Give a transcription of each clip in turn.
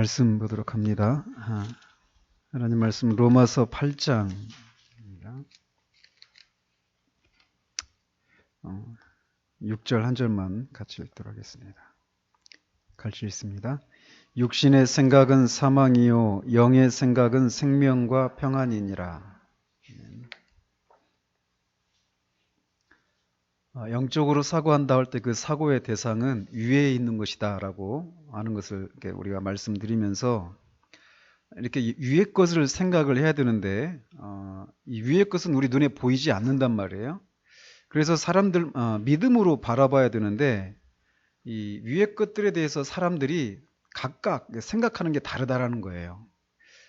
말씀 보도록 합니다. 하나님 말씀 로마서 8장입니다. 6절 한 절만 같이 읽도록 하겠습니다. 같이 읽습니다. 육신의 생각은 사망이요 영의 생각은 생명과 평안이니라. 영적으로 사고한다 할 때 그 사고의 대상은 위에 있는 것이다 라고 하는 것을 우리가 말씀드리면서 이렇게 위의 것을 생각을 해야 되는데 이 위의 것은 우리 눈에 보이지 않는단 말이에요. 그래서 사람들 믿음으로 바라봐야 되는데 이 위의 것들에 대해서 사람들이 각각 생각하는 게 다르다라는 거예요.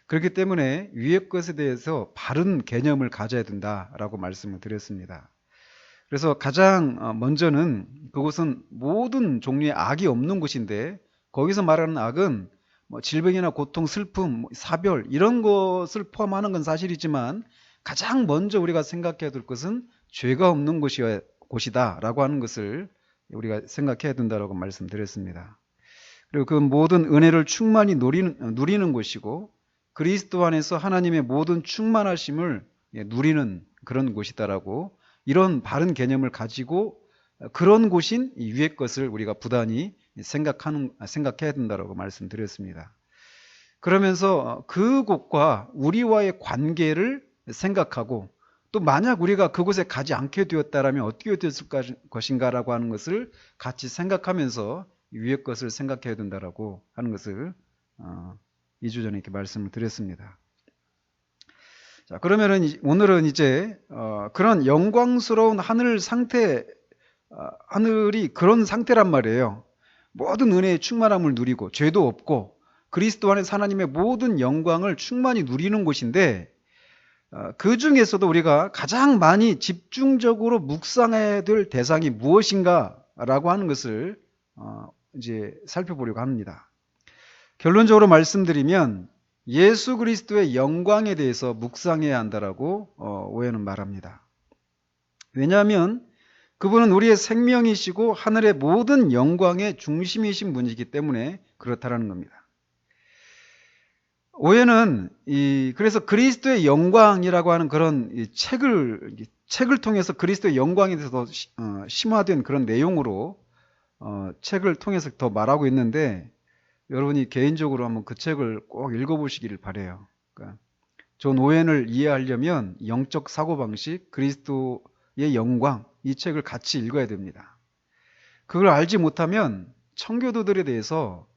그렇기 때문에 위의 것에 대해서 바른 개념을 가져야 된다라고 말씀을 드렸습니다. 그래서 가장 먼저는 그곳은 모든 종류의 악이 없는 곳인데 거기서 말하는 악은 질병이나 고통, 슬픔, 사별 이런 것을 포함하는 건 사실이지만 가장 먼저 우리가 생각해야 될 것은 죄가 없는 곳이다 라고 하는 것을 우리가 생각해야 된다고 말씀드렸습니다. 그리고 그 모든 은혜를 충만히 누리는 곳이고 그리스도 안에서 하나님의 모든 충만하심을 누리는 그런 곳이다라고 이런 바른 개념을 가지고 그런 곳인 이 위의 것을 우리가 부단히 생각해야 된다고 말씀드렸습니다. 그러면서 그곳과 우리와의 관계를 생각하고 또 만약 우리가 그곳에 가지 않게 되었다면 어떻게 됐을 것인가라고 하는 것을 같이 생각하면서 위의 것을 생각해야 된다라고 하는 것을 2주 전에 이렇게 말씀을 드렸습니다. 자, 그러면은 오늘은 이제 그런 영광스러운 하늘이 그런 상태란 말이에요. 모든 은혜의 충만함을 누리고 죄도 없고 그리스도 안에서 하나님의 모든 영광을 충만히 누리는 곳인데 그 중에서도 우리가 가장 많이 집중적으로 묵상해야 될 대상이 무엇인가라고 하는 것을 이제 살펴보려고 합니다. 결론적으로 말씀드리면 예수 그리스도의 영광에 대해서 묵상해야 한다라고 오해는 말합니다. 왜냐하면 그분은 우리의 생명이시고 하늘의 모든 영광의 중심이신 분이기 때문에 그렇다라는 겁니다. 오해는 그래서 그리스도의 영광이라고 하는 그런 책을 통해서 그리스도의 영광에 대해서 더 심화된 그런 내용으로 책을 통해서 더 말하고 있는데 여러분이 개인적으로 한번 그 책을 꼭 읽어보시기를 바라요. 그러니까 존 오웬을 이해하려면 영적 사고방식, 그리스도의 영광 이 책을 같이 읽어야 됩니다. 그걸 알지 못하면 청교도들에 대해서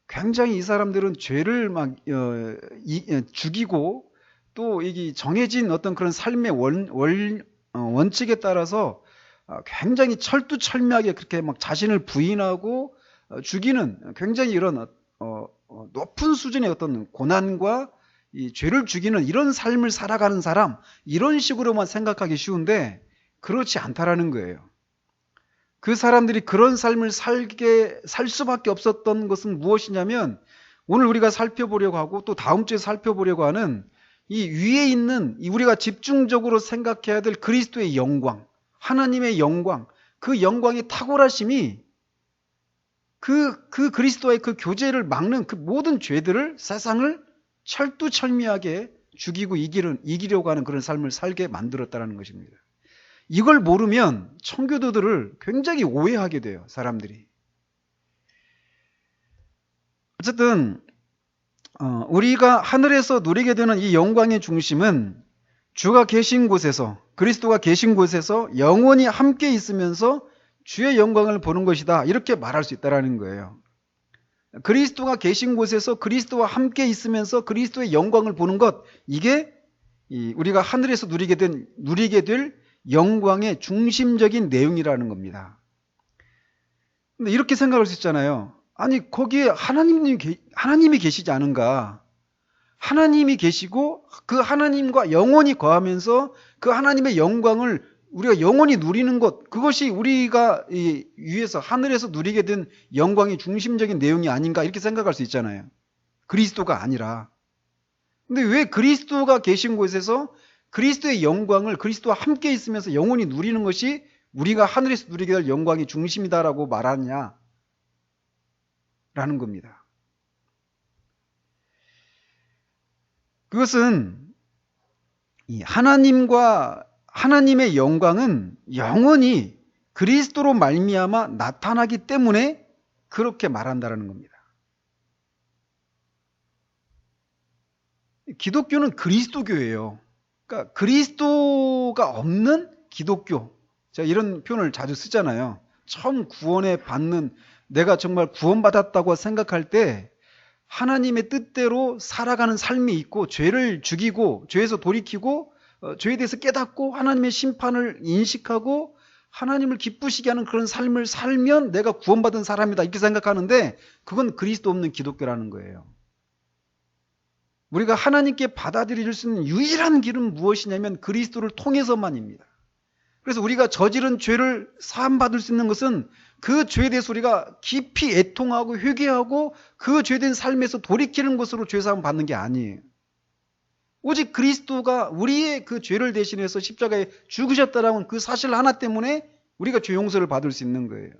굉장히 이 사람들은 죄를 막 죽이고 또 이게 정해진 어떤 그런 삶의 원칙에 따라서 굉장히 철두철미하게 그렇게 막 자신을 부인하고 죽이는 굉장히 이런 높은 수준의 어떤 고난과 이 죄를 죽이는 이런 삶을 살아가는 사람 이런 식으로만 생각하기 쉬운데 그렇지 않다라는 거예요. 그 사람들이 그런 삶을 살 수밖에 없었던 것은 무엇이냐면 오늘 우리가 살펴보려고 하고 또 다음 주에 살펴보려고 하는 이 위에 있는 우리가 집중적으로 생각해야 될 그리스도의 영광, 하나님의 영광, 그 영광의 탁월하심이 그 그리스도와의 그 교제를 막는 그 모든 죄들을 세상을 철두철미하게 죽이고 이기려고 하는 그런 삶을 살게 만들었다는 것입니다. 이걸 모르면 청교도들을 굉장히 오해하게 돼요, 사람들이. 어쨌든 우리가 하늘에서 누리게 되는 이 영광의 중심은 주가 계신 곳에서 그리스도가 계신 곳에서 영원히 함께 있으면서 주의 영광을 보는 것이다 이렇게 말할 수 있다는 거예요. 그리스도가 계신 곳에서 그리스도와 함께 있으면서 그리스도의 영광을 보는 것 이게 우리가 하늘에서 누리게 될 영광의 중심적인 내용이라는 겁니다. 근데 이렇게 생각할 수 있잖아요. 아니 거기에 하나님이 계시지 않은가? 하나님이 계시고 그 하나님과 영원히 거하면서 그 하나님의 영광을 우리가 영원히 누리는 것 그것이 우리가 위에서 하늘에서 누리게 된 영광의 중심적인 내용이 아닌가 이렇게 생각할 수 있잖아요. 그리스도가 아니라. 근데 왜 그리스도가 계신 곳에서 그리스도의 영광을 그리스도와 함께 있으면서 영원히 누리는 것이 우리가 하늘에서 누리게 될 영광의 중심이다라고 말하느냐라는 겁니다. 그것은 이 하나님의 영광은 영원히 그리스도로 말미암아 나타나기 때문에 그렇게 말한다라는 겁니다. 기독교는 그리스도교예요. 그러니까 그리스도가 없는 기독교. 제가 이런 표현을 자주 쓰잖아요. 처음 구원에 받는, 내가 정말 구원받았다고 생각할 때 하나님의 뜻대로 살아가는 삶이 있고, 죄를 죽이고 죄에서 돌이키고 죄에 대해서 깨닫고 하나님의 심판을 인식하고 하나님을 기쁘시게 하는 그런 삶을 살면 내가 구원받은 사람이다, 이렇게 생각하는데 그건 그리스도 없는 기독교라는 거예요. 우리가 하나님께 받아들일 수 있는 유일한 길은 무엇이냐면 그리스도를 통해서만입니다. 그래서 우리가 저지른 죄를 사함받을 수 있는 것은 그 죄에 대해서 우리가 깊이 애통하고 회개하고 그 죄된 삶에서 돌이키는 것으로 죄사함 받는 게 아니에요. 오직 그리스도가 우리의 그 죄를 대신해서 십자가에 죽으셨다라는 그 사실 하나 때문에 우리가 죄 용서를 받을 수 있는 거예요.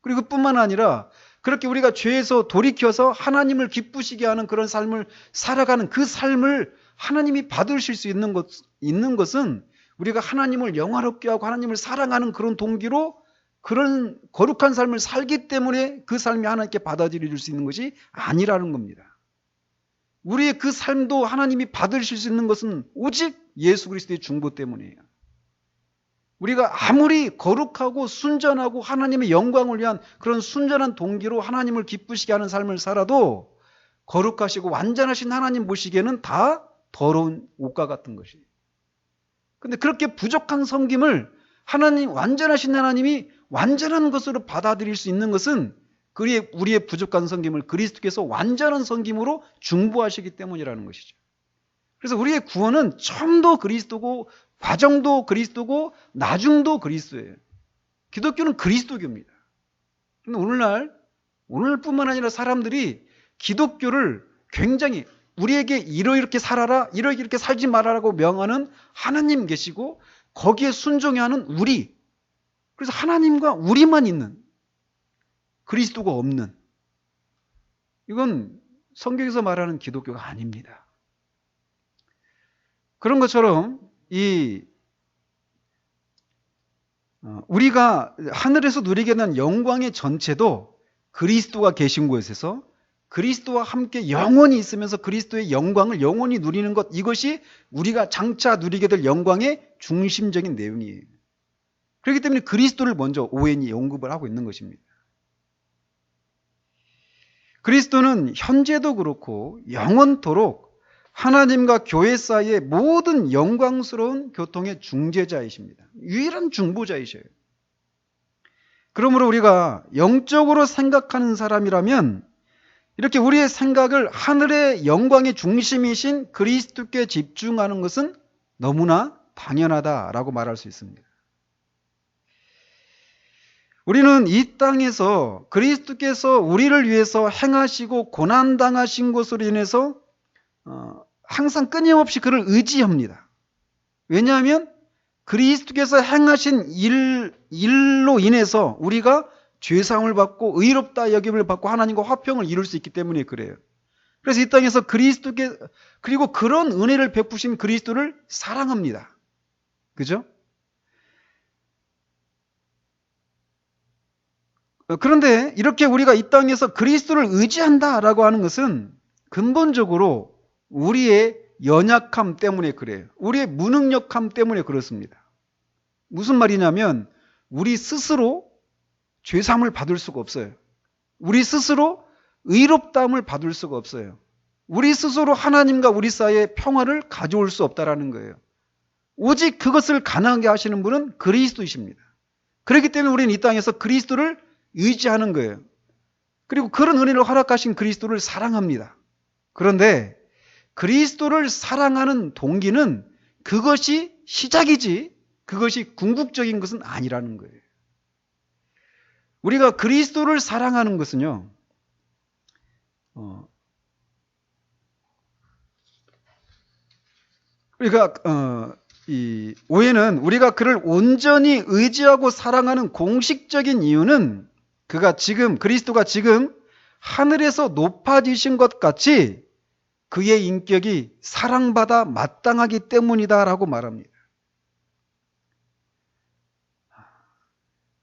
그리고 그뿐만 아니라 그렇게 우리가 죄에서 돌이켜서 하나님을 기쁘시게 하는 그런 삶을 살아가는 그 삶을 하나님이 받으실 수 있는 것은 우리가 하나님을 영화롭게 하고 하나님을 사랑하는 그런 동기로 그런 거룩한 삶을 살기 때문에 그 삶이 하나님께 받아들일 수 있는 것이 아니라는 겁니다. 우리의 그 삶도 하나님이 받으실 수 있는 것은 오직 예수 그리스도의 중보 때문이에요. 우리가 아무리 거룩하고 순전하고 하나님의 영광을 위한 그런 순전한 동기로 하나님을 기쁘시게 하는 삶을 살아도 거룩하시고 완전하신 하나님 보시기에는 다 더러운 옷과 같은 것이에요. 그런데 그렇게 부족한 섬김을 완전하신 하나님이 완전한 것으로 받아들일 수 있는 것은 우리의 부족한 섬김을 그리스도께서 완전한 섬김으로 중보하시기 때문이라는 것이죠. 그래서 우리의 구원은 처음도 그리스도고 과정도 그리스도고 나중도 그리스도예요. 기독교는 그리스도교입니다. 그런데 오늘뿐만 아니라 사람들이 기독교를 굉장히 우리에게 이렇게 살아라, 이렇게 살지 말아라고 명하는 하나님 계시고 거기에 순종하는 우리, 그래서 하나님과 우리만 있는, 그리스도가 없는, 이건 성경에서 말하는 기독교가 아닙니다. 그런 것처럼 우리가 하늘에서 누리게 된 영광의 전체도 그리스도가 계신 곳에서 그리스도와 함께 영원히 있으면서 그리스도의 영광을 영원히 누리는 것, 이것이 우리가 장차 누리게 될 영광의 중심적인 내용이에요. 그렇기 때문에 그리스도를 먼저 오웬이 언급을 하고 있는 것입니다. 그리스도는 현재도 그렇고 영원토록 하나님과 교회 사이의 모든 영광스러운 교통의 중재자이십니다. 유일한 중보자이셔요. 그러므로 우리가 영적으로 생각하는 사람이라면 이렇게 우리의 생각을 하늘의 영광의 중심이신 그리스도께 집중하는 것은 너무나 당연하다라고 말할 수 있습니다. 우리는 이 땅에서 그리스도께서 우리를 위해서 행하시고 고난당하신 것으로 인해서 항상 끊임없이 그를 의지합니다. 왜냐하면 그리스도께서 행하신 일로 인해서 우리가 죄사함을 받고 의롭다 여김을 받고 하나님과 화평을 이룰 수 있기 때문에 그래요. 그래서 이 땅에서 그리고 그런 은혜를 베푸신 그리스도를 사랑합니다. 그죠? 그런데 이렇게 우리가 이 땅에서 그리스도를 의지한다라고 하는 것은 근본적으로 우리의 연약함 때문에 그래요. 우리의 무능력함 때문에 그렇습니다. 무슨 말이냐면 우리 스스로 죄사함을 받을 수가 없어요. 우리 스스로 의롭다함을 받을 수가 없어요. 우리 스스로 하나님과 우리 사이에 평화를 가져올 수 없다라는 거예요. 오직 그것을 가능하게 하시는 분은 그리스도이십니다. 그렇기 때문에 우리는 이 땅에서 그리스도를 의지하는 거예요. 그리고 그런 은혜를 허락하신 그리스도를 사랑합니다. 그런데 그리스도를 사랑하는 동기는 그것이 시작이지 그것이 궁극적인 것은 아니라는 거예요. 우리가 그리스도를 사랑하는 것은요, 이 오해는 우리가 그를 온전히 의지하고 사랑하는 공식적인 이유는 그리스도가 지금 하늘에서 높아지신 것 같이 그의 인격이 사랑받아 마땅하기 때문이다라고 말합니다.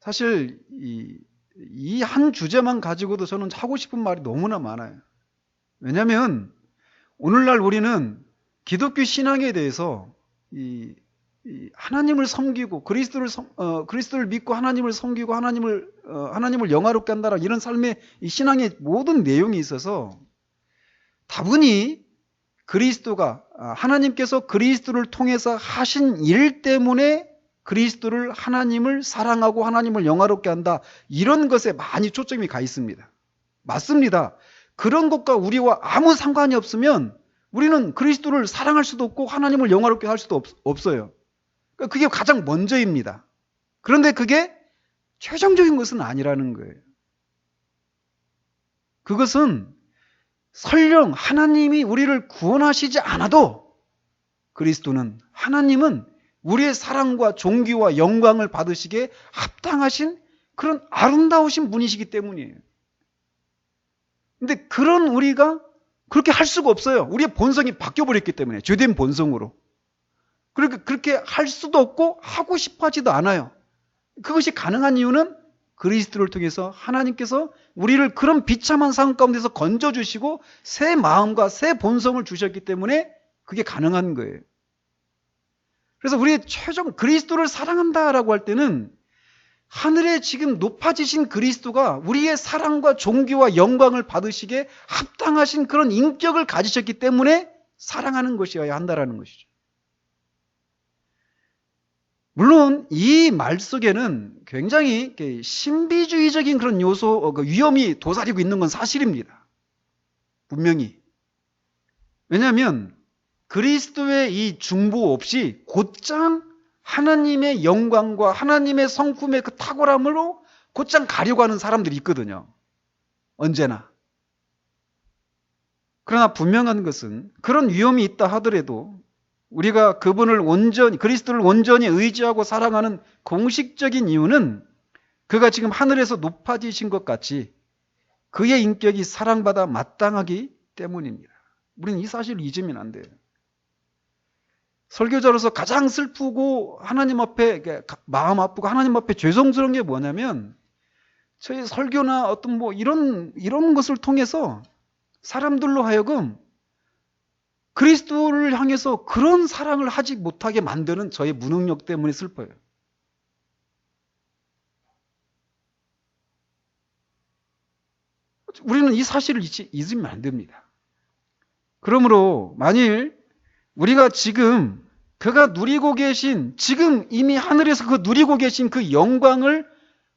사실 이 한 주제만 가지고도 저는 하고 싶은 말이 너무나 많아요. 왜냐하면 오늘날 우리는 기독교 신앙에 대해서 이 하나님을 섬기고 그리스도를 믿고 하나님을 섬기고 하나님을 영화롭게 한다라 이런 삶의 이 신앙의 모든 내용이 있어서 다분히 하나님께서 그리스도를 통해서 하신 일 때문에 하나님을 사랑하고 하나님을 영화롭게 한다, 이런 것에 많이 초점이 가 있습니다. 맞습니다. 그런 것과 우리와 아무 상관이 없으면 우리는 그리스도를 사랑할 수도 없고 하나님을 영화롭게 할 수도 없어요. 그게 가장 먼저입니다. 그런데 그게 최종적인 것은 아니라는 거예요. 그것은 설령 하나님이 우리를 구원하시지 않아도 하나님은 우리의 사랑과 존귀와 영광을 받으시기에 합당하신 그런 아름다우신 분이시기 때문이에요. 근데 그런 우리가 그렇게 할 수가 없어요. 우리의 본성이 바뀌어버렸기 때문에, 죄된 본성으로. 그렇게 할 수도 없고 하고 싶어 하지도 않아요. 그것이 가능한 이유는 그리스도를 통해서 하나님께서 우리를 그런 비참한 상황 가운데서 건져주시고 새 마음과 새 본성을 주셨기 때문에 그게 가능한 거예요. 그래서 우리의 그리스도를 사랑한다라고 할 때는 하늘에 지금 높아지신 그리스도가 우리의 사랑과 존귀와 영광을 받으시기에 합당하신 그런 인격을 가지셨기 때문에 사랑하는 것이어야 한다라는 것이죠. 물론 이 말 속에는 굉장히 신비주의적인 그런 요소, 위험이 도사리고 있는 건 사실입니다. 분명히. 왜냐하면 그리스도의 이 중보 없이 곧장 하나님의 영광과 하나님의 성품의 그 탁월함으로 곧장 가려고 하는 사람들이 있거든요. 언제나. 그러나 분명한 것은 그런 위험이 있다 하더라도 우리가 그리스도를 온전히 의지하고 사랑하는 공식적인 이유는 그가 지금 하늘에서 높아지신 것 같이 그의 인격이 사랑받아 마땅하기 때문입니다. 우리는 이 사실을 잊으면 안 돼요. 설교자로서 가장 슬프고 하나님 앞에 마음 아프고 하나님 앞에 죄송스러운 게 뭐냐면 저희 설교나 어떤 이런 것을 통해서 사람들로 하여금 그리스도를 향해서 그런 사랑을 하지 못하게 만드는 저의 무능력 때문에 슬퍼요. 우리는 이 사실을 잊으면 안 됩니다. 그러므로 만일 우리가 지금 그가 누리고 계신, 지금 이미 하늘에서 그 누리고 계신 그 영광을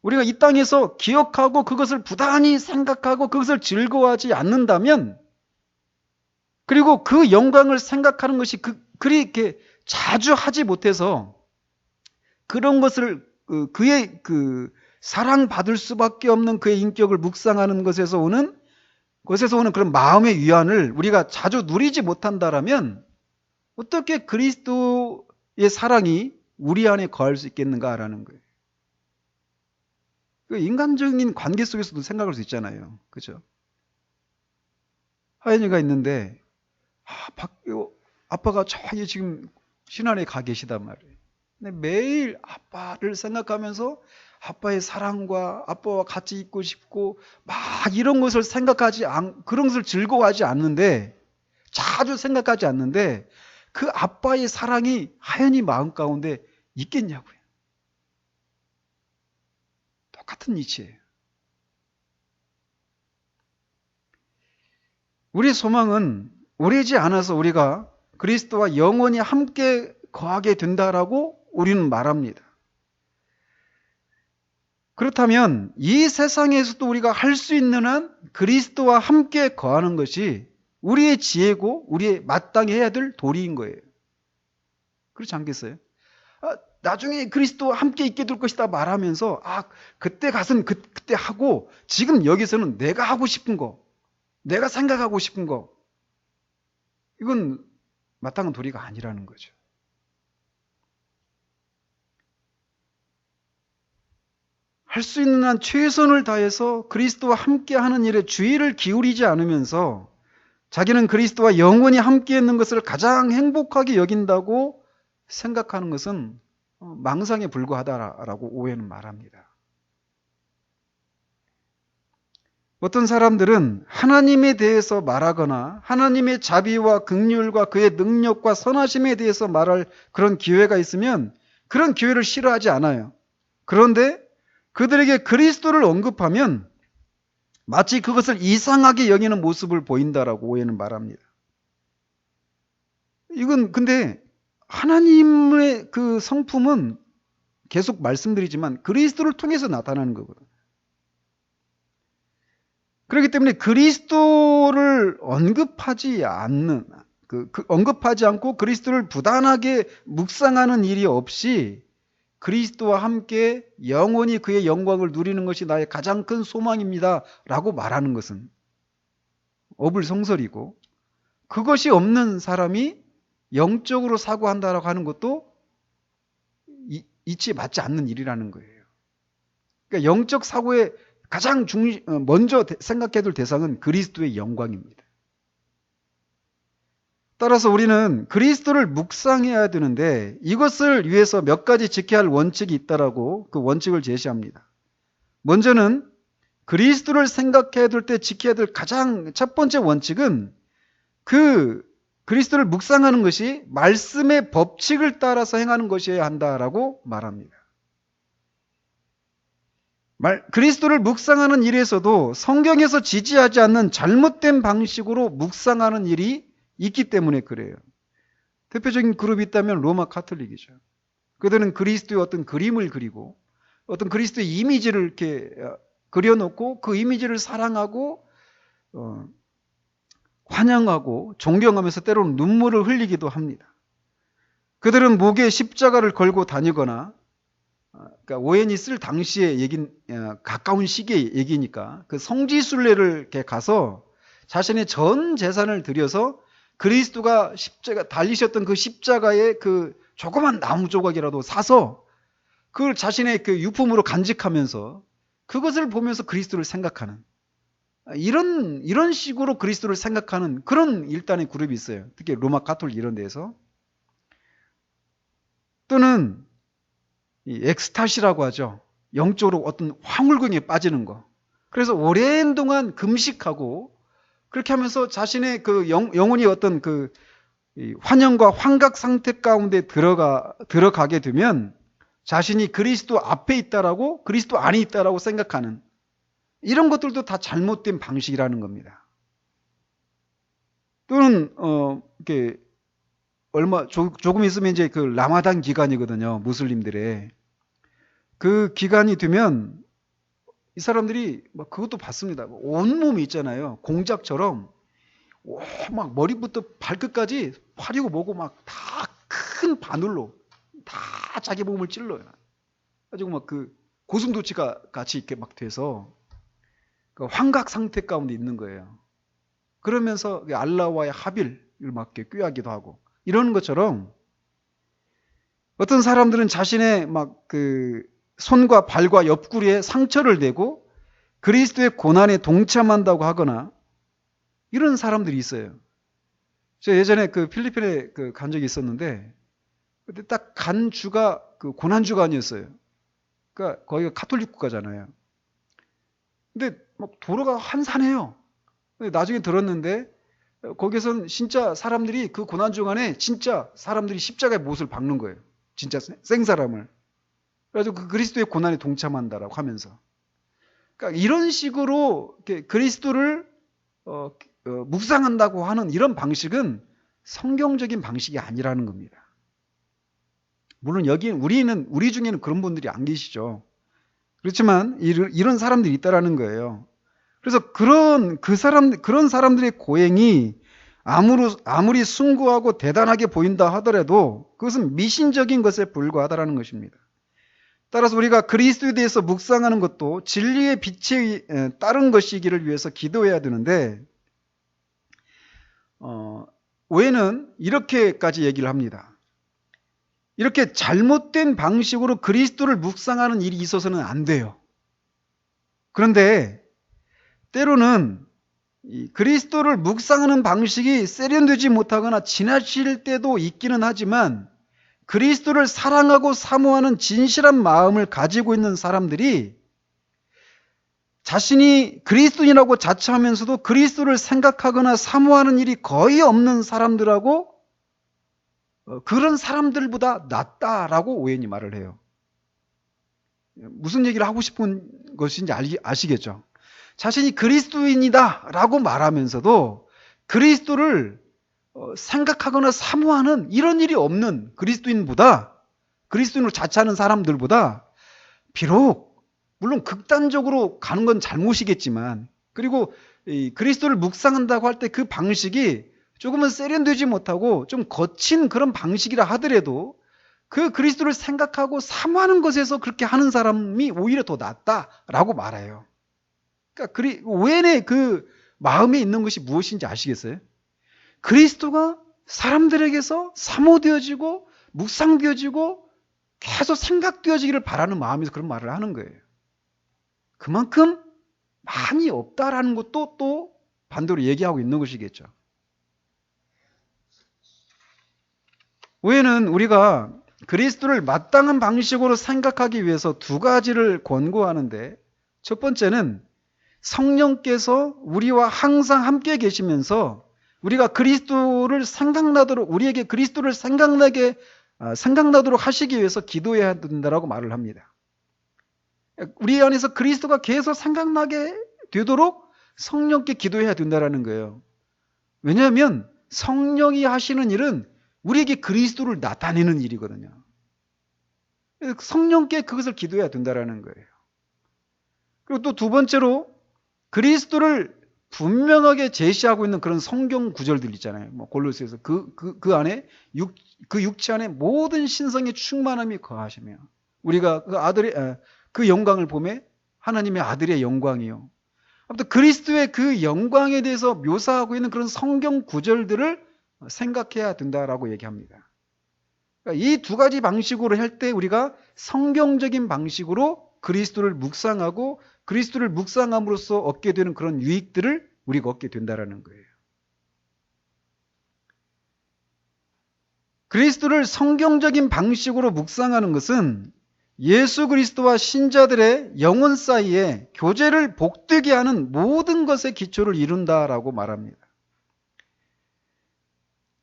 우리가 이 땅에서 기억하고 그것을 부단히 생각하고 그것을 즐거워하지 않는다면, 그리고 그 영광을 생각하는 것이 그렇게 자주 하지 못해서 그런 것을 그의 사랑받을 수밖에 없는 그의 인격을 묵상하는 것에서 오는 그런 마음의 위안을 우리가 자주 누리지 못한다라면 어떻게 그리스도의 사랑이 우리 안에 거할 수 있겠는가라는 거예요. 인간적인 관계 속에서도 생각할 수 있잖아요. 그죠? 하연이가 있는데 아빠가 저기 지금 신안에 가 계시단 말이에요. 근데 매일 아빠를 생각하면서 아빠의 사랑과 아빠와 같이 있고 싶고 막 이런 것을 그런 것을 즐거워하지 않는데, 자주 생각하지 않는데 그 아빠의 사랑이 하연이 마음 가운데 있겠냐고요. 똑같은 이치예요. 우리의 소망은 오래지 않아서 우리가 그리스도와 영원히 함께 거하게 된다라고 우리는 말합니다. 그렇다면 이 세상에서도 우리가 할 수 있는 한 그리스도와 함께 거하는 것이 우리의 지혜고 우리의 마땅히 해야 될 도리인 거예요. 그렇지 않겠어요? 나중에 그리스도와 함께 있게 될 것이다 말하면서 그때 가서는 그때 하고 지금 여기서는 내가 하고 싶은 거, 내가 생각하고 싶은 거, 이건 마땅한 도리가 아니라는 거죠. 할 수 있는 한 최선을 다해서 그리스도와 함께하는 일에 주의를 기울이지 않으면서 자기는 그리스도와 영원히 함께 있는 것을 가장 행복하게 여긴다고 생각하는 것은 망상에 불과하다라고 오해는 말합니다. 어떤 사람들은 하나님에 대해서 말하거나 하나님의 자비와 긍휼과 그의 능력과 선하심에 대해서 말할 그런 기회가 있으면 그런 기회를 싫어하지 않아요. 그런데 그들에게 그리스도를 언급하면 마치 그것을 이상하게 여기는 모습을 보인다라고 오해는 말합니다. 이건 근데 하나님의 그 성품은 계속 말씀드리지만 그리스도를 통해서 나타나는 거거든요. 그렇기 때문에 그리스도를 언급하지 않고 그리스도를 부단하게 묵상하는 일이 없이 그리스도와 함께 영원히 그의 영광을 누리는 것이 나의 가장 큰 소망입니다 라고 말하는 것은 어불성설이고, 그것이 없는 사람이 영적으로 사고한다라고 하는 것도 이치에 맞지 않는 일이라는 거예요. 그러니까 영적 사고의 가장 먼저 생각해야 될 대상은 그리스도의 영광입니다. 따라서 우리는 그리스도를 묵상해야 되는데 이것을 위해서 몇 가지 지켜야 할 원칙이 있다라고 그 원칙을 제시합니다. 먼저는 그리스도를 생각해야 될 때 지켜야 될 가장 첫 번째 원칙은 그 그리스도를 묵상하는 것이 말씀의 법칙을 따라서 행하는 것이어야 한다라고 말합니다. 그리스도를 묵상하는 일에서도 성경에서 지지하지 않는 잘못된 방식으로 묵상하는 일이 있기 때문에 그래요. 대표적인 그룹이 있다면 로마 카톨릭이죠. 그들은 그리스도의 어떤 그림을 그리고 어떤 그리스도의 이미지를 이렇게 그려놓고 그 이미지를 사랑하고 환영하고 존경하면서 때로는 눈물을 흘리기도 합니다. 그들은 목에 십자가를 걸고 다니거나, 그러니까 오웬이 쓸 당시의 가까운 시기의 얘기니까 그 성지순례를 이렇게 가서 자신의 전 재산을 들여서 그리스도가 달리셨던 그 십자가의 그 조그만 나무 조각이라도 사서 그걸 자신의 그 유품으로 간직하면서 그것을 보면서 그리스도를 생각하는, 이런 식으로 그리스도를 생각하는 그런 일단의 그룹이 있어요. 특히 로마 가톨릭 이런 데에서. 또는 이 엑스타시라고 하죠. 영적으로 어떤 황홀경에 빠지는 거. 그래서 오랜 동안 금식하고 그렇게 하면서 자신의 그 영혼이 어떤 그 환영과 환각 상태 가운데 들어가게 되면 자신이 그리스도 앞에 있다라고, 그리스도 안에 있다라고 생각하는 이런 것들도 다 잘못된 방식이라는 겁니다. 또는 이렇게 조금 있으면 이제 그 라마단 기간이거든요. 무슬림들의 그 기간이 되면 이 사람들이 막 그것도 봤습니다. 온몸이 있잖아요. 공작처럼 막 머리부터 발끝까지 화리고 뭐고 막 다 큰 바늘로 다 자기 몸을 찔러요. 가지고 막 그 고슴도치가 같이 이렇게 막 돼서 그 환각 상태 가운데 있는 거예요. 그러면서 알라와의 합일을 막 꾀하기도 하고 이러는 것처럼 어떤 사람들은 자신의 막 그 손과 발과 옆구리에 상처를 내고 그리스도의 고난에 동참한다고 하거나 이런 사람들이 있어요. 제가 예전에 그 필리핀에 간 적이 있었는데 그때 딱 간 주가 그 고난주가 아니었어요. 그러니까 거기가 카톨릭 국가잖아요. 근데 막 도로가 한산해요. 근데 나중에 들었는데 거기선 진짜 사람들이 그 고난주 안에 진짜 사람들이 십자가에 못을 박는 거예요. 진짜 생사람을. 그래가지고 그 그리스도의 고난에 동참한다라고 하면서. 그러니까 이런 식으로 그리스도를 묵상한다고 하는 이런 방식은 성경적인 방식이 아니라는 겁니다. 물론 우리 중에는 그런 분들이 안 계시죠. 그렇지만 이런 사람들이 있다라는 거예요. 그래서 그런 사람들의 고행이 아무리 숭고하고 대단하게 보인다 하더라도 그것은 미신적인 것에 불과하다라는 것입니다. 따라서 우리가 그리스도에 대해서 묵상하는 것도 진리의 빛에 따른 것이기를 위해서 기도해야 되는데 오해는 이렇게까지 얘기를 합니다. 이렇게 잘못된 방식으로 그리스도를 묵상하는 일이 있어서는 안 돼요. 그런데 때로는 이 그리스도를 묵상하는 방식이 세련되지 못하거나 지나칠 때도 있기는 하지만 그리스도를 사랑하고 사모하는 진실한 마음을 가지고 있는 사람들이 자신이 그리스도인이라고 자처하면서도 그리스도를 생각하거나 사모하는 일이 거의 없는 사람들하고 그런 사람들보다 낫다라고 오웬이 말을 해요. 무슨 얘기를 하고 싶은 것인지 아시겠죠? 자신이 그리스도인이다라고 말하면서도 그리스도를 생각하거나 사모하는 이런 일이 없는 그리스도인으로 자처하는 사람들보다 비록 물론 극단적으로 가는 건 잘못이겠지만 그리고 이 그리스도를 묵상한다고 할 때 그 방식이 조금은 세련되지 못하고 좀 거친 그런 방식이라 하더라도 그 그리스도를 생각하고 사모하는 것에서 그렇게 하는 사람이 오히려 더 낫다라고 말해요. 그러니까 오웬의 그 마음에 있는 것이 무엇인지 아시겠어요? 그리스도가 사람들에게서 사모되어지고 묵상되어지고 계속 생각되어지기를 바라는 마음에서 그런 말을 하는 거예요. 그만큼 많이 없다라는 것도 또 반대로 얘기하고 있는 것이겠죠. 오웬은 우리가 그리스도를 마땅한 방식으로 생각하기 위해서 두 가지를 권고하는데 첫 번째는 성령께서 우리와 항상 함께 계시면서 우리가 우리에게 그리스도를 생각나도록 하시기 위해서 기도해야 된다라고 말을 합니다. 우리 안에서 그리스도가 계속 생각나게 되도록 성령께 기도해야 된다라는 거예요. 왜냐하면 성령이 하시는 일은 우리에게 그리스도를 나타내는 일이거든요. 성령께 그것을 기도해야 된다라는 거예요. 그리고 또 두 번째로 그리스도를 분명하게 제시하고 있는 그런 성경 구절들 있잖아요. 뭐 골로새에서 그 안에 그 육체 안에 모든 신성의 충만함이 거하시며 우리가 그 영광을 보매 하나님의 아들의 영광이요. 아무튼 그리스도의 그 영광에 대해서 묘사하고 있는 그런 성경 구절들을 생각해야 된다라고 얘기합니다. 그러니까 이 두 가지 방식으로 할 때 우리가 성경적인 방식으로 그리스도를 묵상하고 그리스도를 묵상함으로써 얻게 되는 그런 유익들을 우리가 얻게 된다라는 거예요. 그리스도를 성경적인 방식으로 묵상하는 것은 예수 그리스도와 신자들의 영혼 사이에 교제를 복되게 하는 모든 것의 기초를 이룬다라고 말합니다.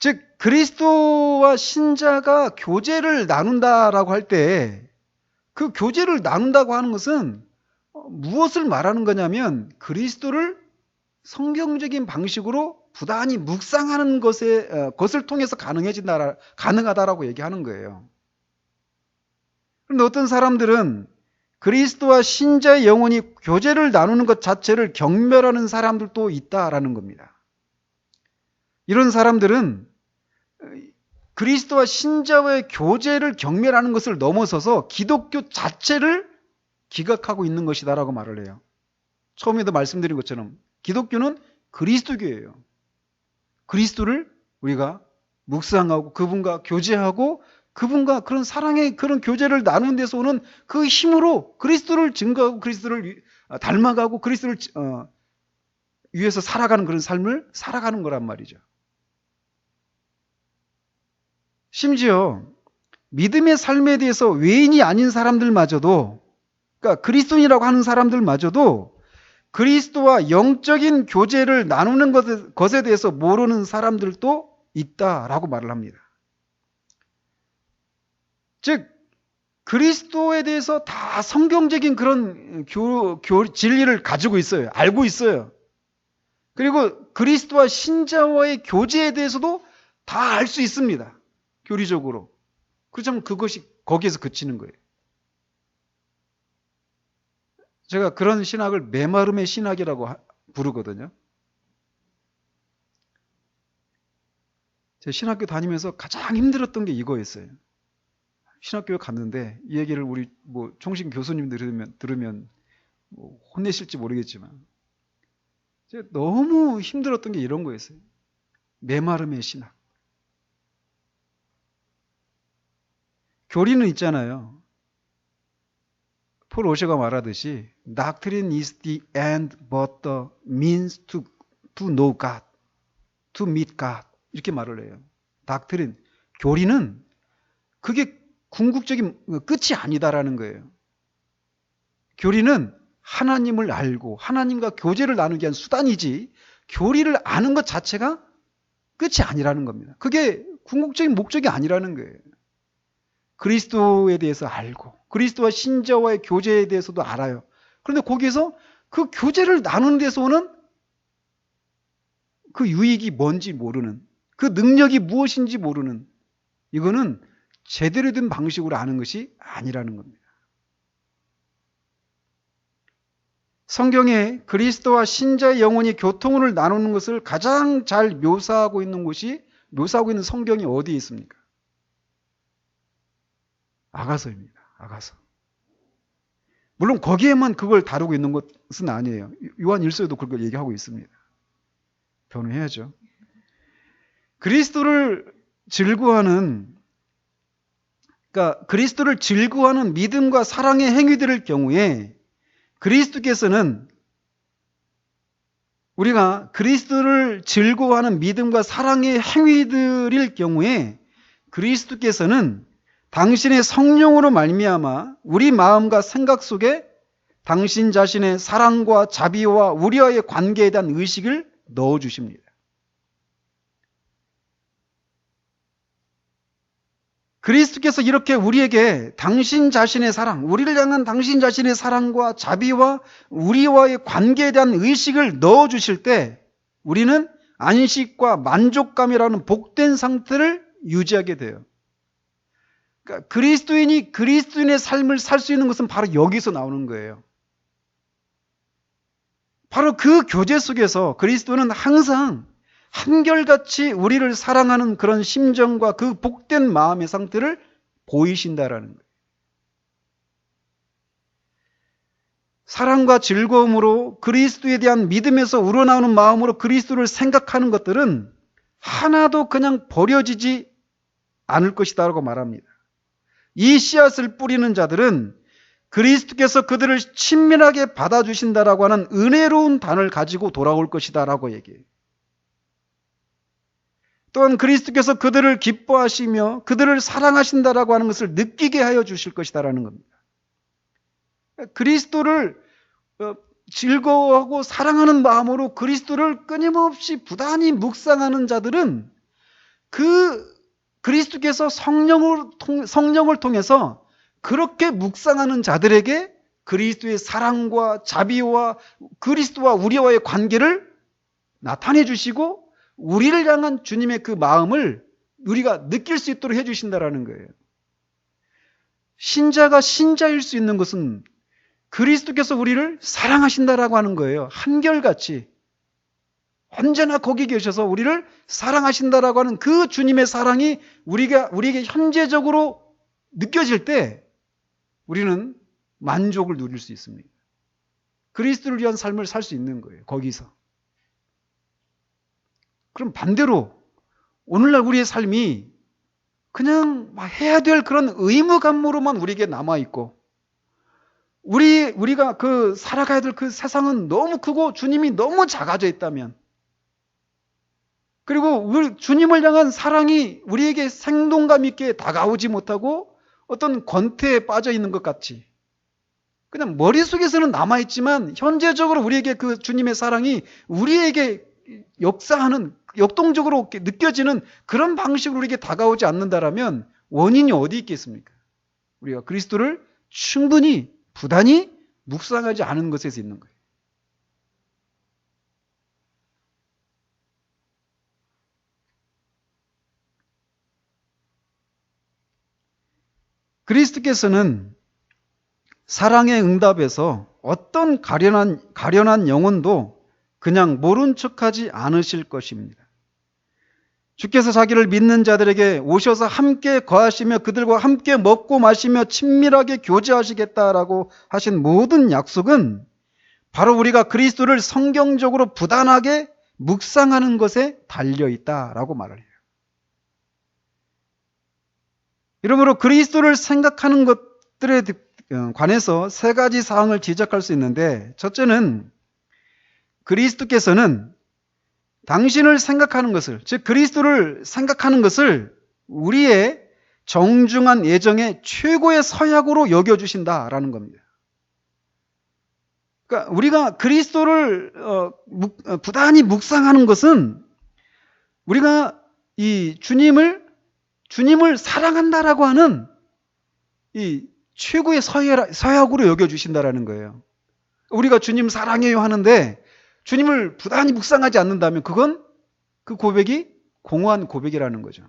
즉 그리스도와 신자가 교제를 나눈다라고 할 때 그 교제를 나눈다고 하는 것은 무엇을 말하는 거냐면 그리스도를 성경적인 방식으로 부단히 묵상하는 것을 통해서 가능하다라고 얘기하는 거예요. 그런데 어떤 사람들은 그리스도와 신자의 영혼이 교제를 나누는 것 자체를 경멸하는 사람들도 있다라는 겁니다. 이런 사람들은 그리스도와 신자와의 교제를 경멸하는 것을 넘어서서 기독교 자체를 기각하고 있는 것이다라고 말을 해요. 처음에도 말씀드린 것처럼 기독교는 그리스도교예요. 그리스도를 우리가 묵상하고 그분과 교제하고 그분과 그런 사랑의 그런 교제를 나누는 데서 오는 그 힘으로 그리스도를 증거하고 그리스도를 닮아가고 그리스도를 위해서 살아가는 그런 삶을 살아가는 거란 말이죠. 심지어 믿음의 삶에 대해서 외인이 아닌 사람들마저도, 그러니까 그리스도인이라고 하는 사람들마저도 그리스도와 영적인 교제를 나누는 것에 대해서 모르는 사람들도 있다라고 말을 합니다. 즉 그리스도에 대해서 다 성경적인 그런 진리를 가지고 있어요. 알고 있어요. 그리고 그리스도와 신자와의 교제에 대해서도 다 알 수 있습니다. 교리적으로. 그렇지만 그것이 거기에서 그치는 거예요. 제가 그런 신학을 메마름의 신학이라고 부르거든요. 제 신학교 다니면서 가장 힘들었던 게 이거였어요. 신학교에 갔는데 이 얘기를 우리 총신 교수님 들으면 혼내실지 모르겠지만 제가 너무 힘들었던 게 이런 거였어요. 메마름의 신학. 교리는 있잖아요. 폴 오셔가 말하듯이 Doctrine is the end but the means to to know God, to meet God 이렇게 말을 해요. 닥트린, 교리는 그게 궁극적인 끝이 아니다라는 거예요. 교리는 하나님을 알고 하나님과 교제를 나누기 위한 수단이지 교리를 아는 것 자체가 끝이 아니라는 겁니다. 그게 궁극적인 목적이 아니라는 거예요. 그리스도에 대해서 알고 그리스도와 신자와의 교제에 대해서도 알아요. 그런데 거기에서 그 교제를 나누는 데서 오는 그 유익이 뭔지 모르는, 그 능력이 무엇인지 모르는, 이거는 제대로 된 방식으로 아는 것이 아니라는 겁니다. 성경에 그리스도와 신자의 영혼이 교통을 나누는 것을 가장 잘 묘사하고 있는 성경이 어디에 있습니까? 아가서입니다. 아가서. 물론 거기에만 그걸 다루고 있는 것은 아니에요. 요한 1서에도 그걸 얘기하고 있습니다. 변호해야죠. 그리스도를 즐거워하는 믿음과 사랑의 행위들의 경우에 우리가 그리스도를 즐거워하는 믿음과 사랑의 행위들일 경우에 그리스도께서는 당신의 성령으로 말미암아 우리 마음과 생각 속에 당신 자신의 사랑과 자비와 우리와의 관계에 대한 의식을 넣어주십니다. 그리스도께서 이렇게 우리에게 당신 자신의 사랑, 우리를 향한 당신 자신의 사랑과 자비와 우리와의 관계에 대한 의식을 넣어주실 때 우리는 안식과 만족감이라는 복된 상태를 유지하게 돼요. 그러니까 그리스도인이 그리스도인의 삶을 살 수 있는 것은 바로 여기서 나오는 거예요. 바로 그 교제 속에서 그리스도는 항상 한결같이 우리를 사랑하는 그런 심정과 그 복된 마음의 상태를 보이신다라는 거예요. 사랑과 즐거움으로 그리스도에 대한 믿음에서 우러나오는 마음으로 그리스도를 생각하는 것들은 하나도 그냥 버려지지 않을 것이다라고 말합니다. 이 씨앗을 뿌리는 자들은 그리스도께서 그들을 친밀하게 받아주신다라고 하는 은혜로운 단을 가지고 돌아올 것이다라고 얘기해요. 또한 그리스도께서 그들을 기뻐하시며 그들을 사랑하신다라고 하는 것을 느끼게 하여 주실 것이다라는 겁니다. 그리스도를 즐거워하고 사랑하는 마음으로 그리스도를 끊임없이 부단히 묵상하는 자들은 그리스도께서 성령을 통해서 그렇게 묵상하는 자들에게 그리스도의 사랑과 자비와 그리스도와 우리와의 관계를 나타내 주시고 우리를 향한 주님의 그 마음을 우리가 느낄 수 있도록 해주신다라는 거예요. 신자가 신자일 수 있는 것은 그리스도께서 우리를 사랑하신다라고 하는 거예요. 한결같이 언제나 거기 계셔서 우리를 사랑하신다라고 하는 그 주님의 사랑이 우리에게 현재적으로 느껴질 때 우리는 만족을 누릴 수 있습니다. 그리스도를 위한 삶을 살 수 있는 거예요. 거기서. 그럼 반대로 오늘날 우리의 삶이 그냥 막 해야 될 그런 의무감으로만 우리에게 남아있고 우리가 살아가야 될 그 세상은 너무 크고 주님이 너무 작아져 있다면 그리고 주님을 향한 사랑이 우리에게 생동감 있게 다가오지 못하고 어떤 권태에 빠져 있는 것 같이 그냥 머릿속에서는 남아있지만 현재적으로 우리에게 그 주님의 사랑이 우리에게 역사하는 역동적으로 느껴지는 그런 방식으로 우리에게 다가오지 않는다라면 원인이 어디 있겠습니까? 우리가 그리스도를 충분히 부단히 묵상하지 않은 것에서 있는 거예요. 그리스도께서는 사랑의 응답에서 어떤 가련한 영혼도 그냥 모른 척하지 않으실 것입니다. 주께서 자기를 믿는 자들에게 오셔서 함께 거하시며 그들과 함께 먹고 마시며 친밀하게 교제하시겠다라고 하신 모든 약속은 바로 우리가 그리스도를 성경적으로 부단하게 묵상하는 것에 달려있다라고 말을 해요. 이러므로 그리스도를 생각하는 것들에 관해서 세 가지 사항을 지적할 수 있는데 첫째는 그리스도께서는 당신을 생각하는 것을, 즉 그리스도를 생각하는 것을 우리의 정중한 예정의 최고의 서약으로 여겨주신다라는 겁니다. 그러니까 우리가 그리스도를 부단히 묵상하는 것은 우리가 이 주님을 사랑한다라고 하는 이 최고의 서약으로 여겨주신다라는 거예요. 우리가 주님 사랑해요 하는데 주님을 부단히 묵상하지 않는다면 그건 그 고백이 공허한 고백이라는 거죠.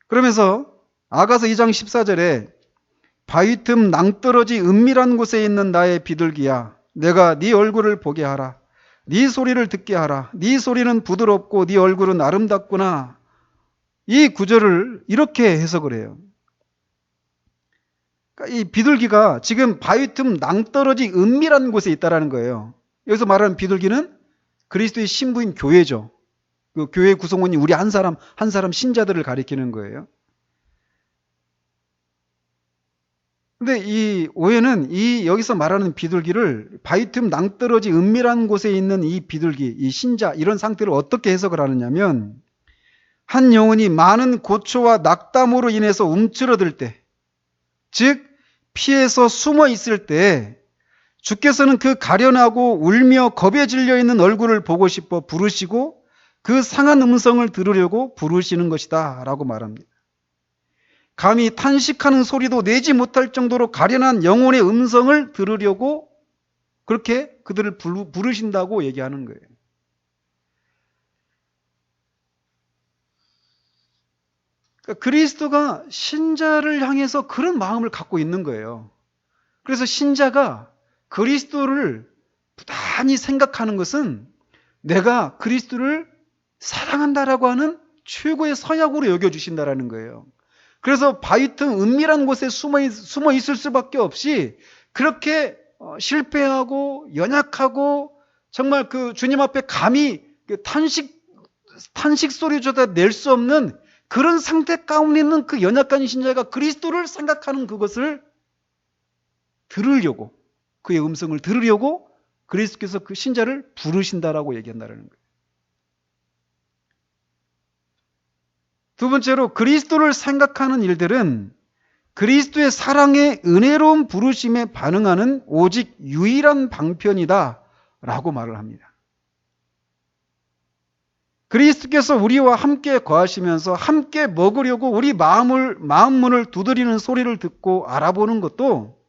그러면서 아가서 2장 14절에 바위 틈 낭떠러지 은밀한 곳에 있는 나의 비둘기야, 내가 네 얼굴을 보게 하라. 네 소리를 듣게 하라. 네 소리는 부드럽고 네 얼굴은 아름답구나. 이 구절을 이렇게 해석을 해요. 그러니까 이 비둘기가 지금 바위 틈 낭떠러지 은밀한 곳에 있다라는 거예요. 여기서 말하는 비둘기는 그리스도의 신부인 교회죠. 그 교회 구성원이 우리 한 사람 신자들을 가리키는 거예요. 근데 이 오해는 여기서 말하는 비둘기를 바위 틈 낭떠러지 은밀한 곳에 있는 이 비둘기, 이 신자, 이런 상태를 어떻게 해석을 하느냐면, 한 영혼이 많은 고초와 낙담으로 인해서 움츠러들 때, 즉 피해서 숨어 있을 때 주께서는 그 가련하고 울며 겁에 질려 있는 얼굴을 보고 싶어 부르시고 그 상한 음성을 들으려고 부르시는 것이다 라고 말합니다. 감히 탄식하는 소리도 내지 못할 정도로 가련한 영혼의 음성을 들으려고 그렇게 그들을 부르신다고 얘기하는 거예요. 그러니까 그리스도가 신자를 향해서 그런 마음을 갖고 있는 거예요. 그래서 신자가 그리스도를 부단히 생각하는 것은 내가 그리스도를 사랑한다라고 하는 최고의 서약으로 여겨주신다라는 거예요. 그래서 바위 틈 은밀한 곳에 숨어 있을 수밖에 없이 그렇게 실패하고 연약하고 정말 그 주님 앞에 감히 탄식 소리조차 낼 수 없는 그런 상태 가운데 있는 그 연약한 신자가 그리스도를 생각하는 그것을 들으려고, 그의 음성을 들으려고 그리스도께서 그 신자를 부르신다라고 얘기한다는 거예요. 두 번째로 그리스도를 생각하는 일들은 그리스도의 사랑의 은혜로운 부르심에 반응하는 오직 유일한 방편이다 라고 말을 합니다. 그리스도께서 우리와 함께 거하시면서 함께 먹으려고 우리 마음문을 두드리는 소리를 듣고 알아보는 것도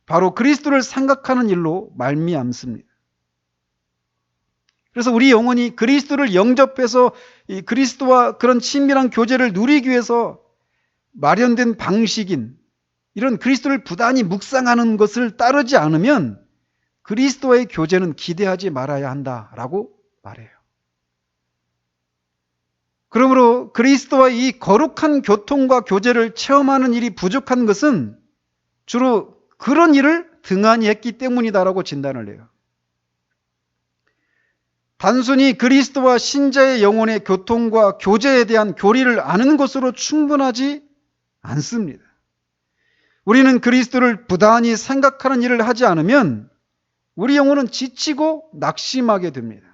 바로 그리스도를 생각하는 일로 말미암습니다. 그래서 우리 영혼이 그리스도를 영접해서 이 그리스도와 그런 친밀한 교제를 누리기 위해서 마련된 방식인 이런 그리스도를 부단히 묵상하는 것을 따르지 않으면 그리스도와의 교제는 기대하지 말아야 한다라고 말해요. 그러므로 그리스도와 이 거룩한 교통과 교제를 체험하는 일이 부족한 것은 주로 그런 일을 등한히 했기 때문이다라고 진단을 해요. 단순히 그리스도와 신자의 영혼의 교통과 교제에 대한 교리를 아는 것으로 충분하지 않습니다. 우리는 그리스도를 부단히 생각하는 일을 하지 않으면 우리 영혼은 지치고 낙심하게 됩니다.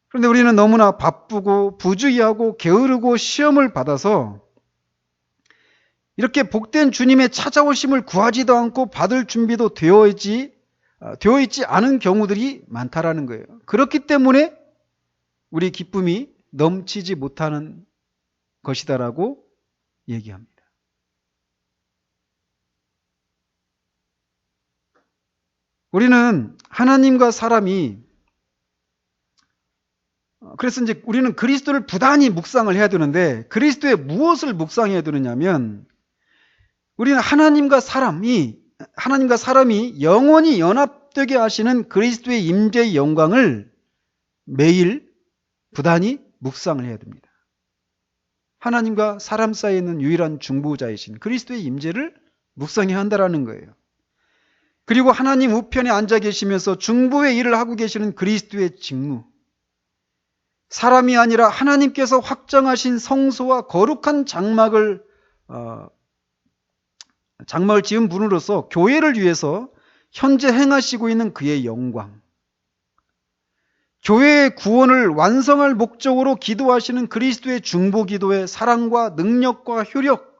그런데 우리는 너무나 바쁘고 부주의하고 게으르고 시험을 받아서 이렇게 복된 주님의 찾아오심을 구하지도 않고 받을 준비도 되어 있지 않은 경우들이 많다라는 거예요. 그렇기 때문에 우리 기쁨이 넘치지 못하는 것이다라고 얘기합니다. 우리는 하나님과 사람이 그래서 이제 우리는 그리스도를 부단히 묵상을 해야 되는데 그리스도의 무엇을 묵상해야 되느냐면 우리는 하나님과 사람이 영원히 연합되게 하시는 그리스도의 임재의 영광을 매일 부단히 묵상을 해야 됩니다. 하나님과 사람 사이에 있는 유일한 중보자이신 그리스도의 임재를 묵상해야 한다라는 거예요. 그리고 하나님 우편에 앉아 계시면서 중보의 일을 하고 계시는 그리스도의 직무, 사람이 아니라 하나님께서 확정하신 성소와 거룩한 장막을 지은 분으로서 교회를 위해서 현재 행하시고 있는 그의 영광, 교회의 구원을 완성할 목적으로 기도하시는 그리스도의 중보 기도의 사랑과 능력과 효력,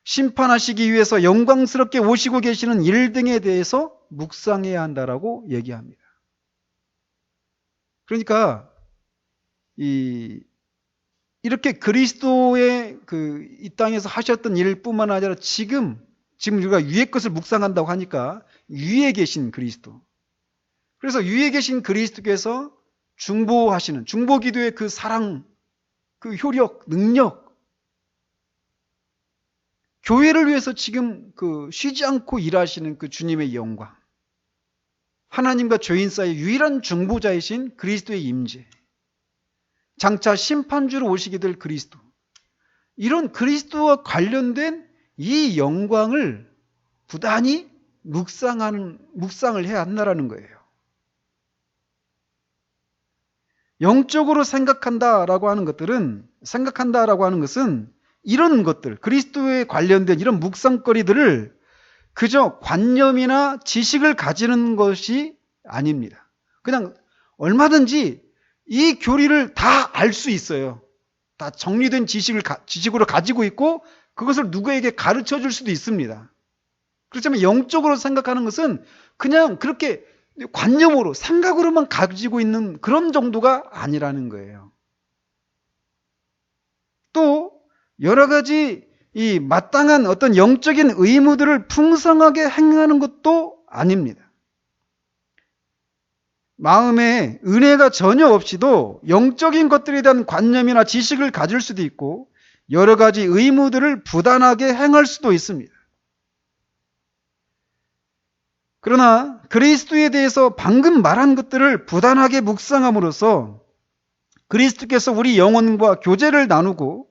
심판하시기 위해서 영광스럽게 오시고 계시는 일 등에 대해서 묵상해야 한다라고 얘기합니다. 그러니까 이렇게 그리스도의 이 땅에서 하셨던 일뿐만 아니라 지금 우리가 위의 것을 묵상한다고 하니까 위에 계신 그리스도. 그래서 위에 계신 그리스도께서 중보하시는 중보 기도의 그 사랑, 그 효력, 능력, 교회를 위해서 지금 쉬지 않고 일하시는 그 주님의 영광, 하나님과 죄인 사이의 유일한 중보자이신 그리스도의 임재, 장차 심판주로 오시게 될 그리스도, 이런 그리스도와 관련된 이 영광을 부단히 묵상을 해야 한다라는 거예요. 영적으로 생각한다라고 하는 것은 이런 것들, 그리스도에 관련된 이런 묵상거리들을 그저 관념이나 지식을 가지는 것이 아닙니다. 그냥 얼마든지 이 교리를 다 알 수 있어요. 다 정리된 지식으로 가지고 있고 그것을 누구에게 가르쳐 줄 수도 있습니다. 그렇지만 영적으로 생각하는 것은 그냥 그렇게 관념으로, 생각으로만 가지고 있는 그런 정도가 아니라는 거예요. 또 여러 가지 이 마땅한 어떤 영적인 의무들을 풍성하게 행하는 것도 아닙니다. 마음에 은혜가 전혀 없이도 영적인 것들에 대한 관념이나 지식을 가질 수도 있고 여러 가지 의무들을 부단하게 행할 수도 있습니다. 그러나 그리스도에 대해서 방금 말한 것들을 부단하게 묵상함으로써 그리스도께서 우리 영혼과 교제를 나누고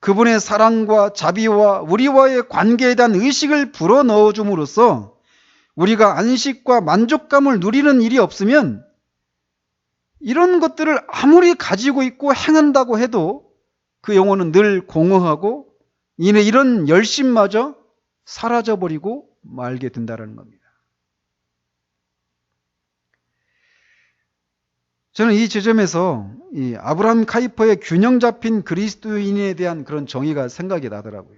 그분의 사랑과 자비와 우리와의 관계에 대한 의식을 불어넣어 줌으로써 우리가 안식과 만족감을 누리는 일이 없으면 이런 것들을 아무리 가지고 있고 행한다고 해도 그 영혼은 늘 공허하고 이내 이런 열심마저 사라져버리고 말게 된다는 겁니다. 저는 이 지점에서 이 아브라함 카이퍼의 균형 잡힌 그리스도인에 대한 그런 정의가 생각이 나더라고요.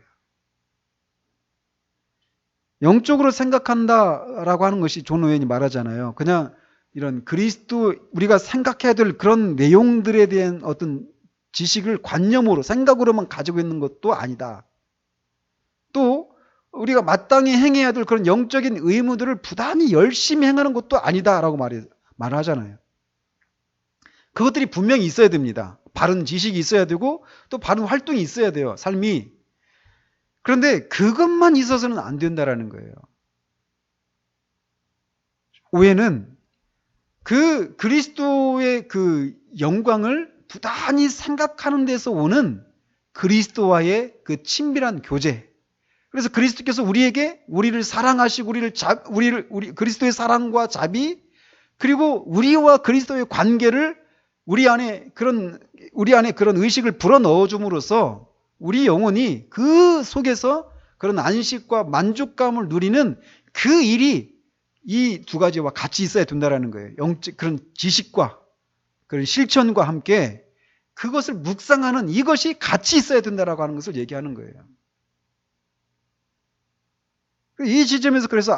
영적으로 생각한다라고 하는 것이 존 오웬이 말하잖아요. 그냥 이런 그리스도, 우리가 생각해야 될 그런 내용들에 대한 어떤 지식을 관념으로, 생각으로만 가지고 있는 것도 아니다. 또 우리가 마땅히 행해야 될 그런 영적인 의무들을 부단히 열심히 행하는 것도 아니다라고 말하잖아요. 그것들이 분명히 있어야 됩니다. 바른 지식이 있어야 되고 또 바른 활동이 있어야 돼요. 삶이. 그런데 그것만 있어서는 안 된다라는 거예요. 오해는 그 그리스도의 그 영광을 부단히 생각하는 데서 오는 그리스도와의 그 친밀한 교제. 그래서 그리스도께서 우리를 사랑하시고 그리스도의 사랑과 자비, 그리고 우리와 그리스도의 관계를 우리 안에 그런 의식을 불어넣어 줌으로써 우리 영혼이 그 속에서 그런 안식과 만족감을 누리는 그 일이 이 두 가지와 같이 있어야 된다는 거예요. 그런 지식과 그런 실천과 함께 그것을 묵상하는 이것이 같이 있어야 된다라고 하는 것을 얘기하는 거예요. 이 지점에서 그래서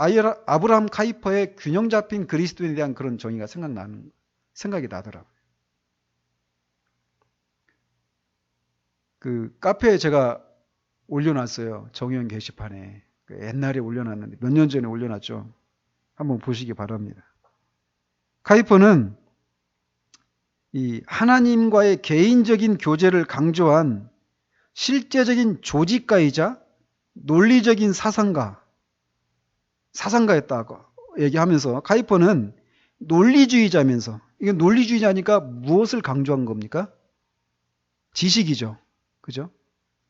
아브라함 카이퍼의 균형 잡힌 그리스도인에 대한 그런 정의가 생각이 나더라고요. 그 카페에 제가 올려놨어요. 정의원 게시판에. 옛날에 올려놨는데 몇 년 전에 올려놨죠. 한번 보시기 바랍니다. 카이퍼는 이 하나님과의 개인적인 교제를 강조한 실제적인 조직가이자 논리적인 사상가였다고 얘기하면서 카이퍼는 논리주의자면서, 이게 논리주의자니까 무엇을 강조한 겁니까? 지식이죠. 그죠?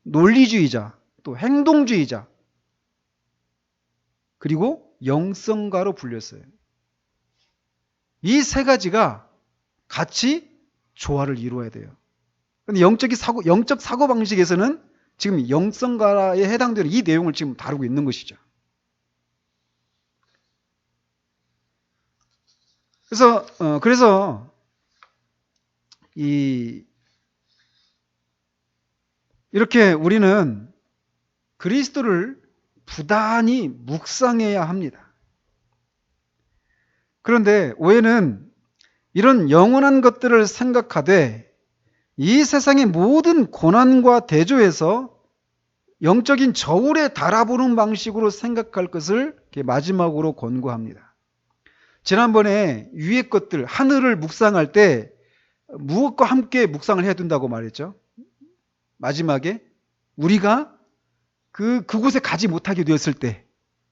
논리주의자, 또 행동주의자, 그리고 영성가로 불렸어요. 이 세 가지가 같이 조화를 이루어야 돼요. 근데 영적 사고방식에서는 지금 영성가에 해당되는 이 내용을 지금 다루고 있는 것이죠. 그래서 이렇게 우리는 그리스도를 부단히 묵상해야 합니다. 그런데 오해는 이런 영원한 것들을 생각하되 이 세상의 모든 고난과 대조에서 영적인 저울에 달아보는 방식으로 생각할 것을 마지막으로 권고합니다. 지난번에 위의 것들, 하늘을 묵상할 때 무엇과 함께 묵상을 해야 된다고 말했죠? 마지막에 우리가 그곳에 가지 못하게 되었을 때,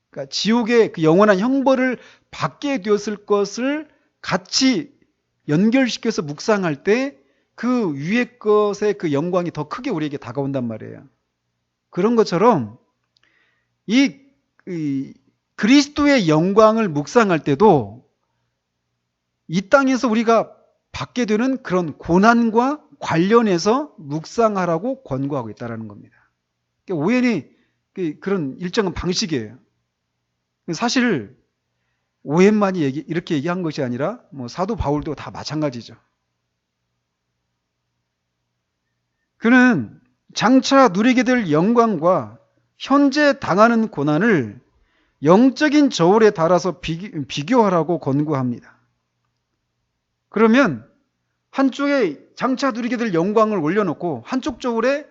그러니까 지옥의 그 영원한 형벌을 받게 되었을 것을 같이 연결시켜서 묵상할 때 그 위의 것의 그 영광이 더 크게 우리에게 다가온단 말이에요. 그런 것처럼 이 그리스도의 영광을 묵상할 때도 이 땅에서 우리가 받게 되는 그런 고난과 관련해서 묵상하라고 권고하고 있다는 겁니다. 오해는 그런 일정한 방식이에요. 사실 오해만이 이렇게 얘기한 것이 아니라 사도 바울도 다 마찬가지죠. 그는 장차 누리게 될 영광과 현재 당하는 고난을 영적인 저울에 달아서 비교하라고 권고합니다. 그러면 한쪽에 장차 누리게 될 영광을 올려놓고 한쪽 저울에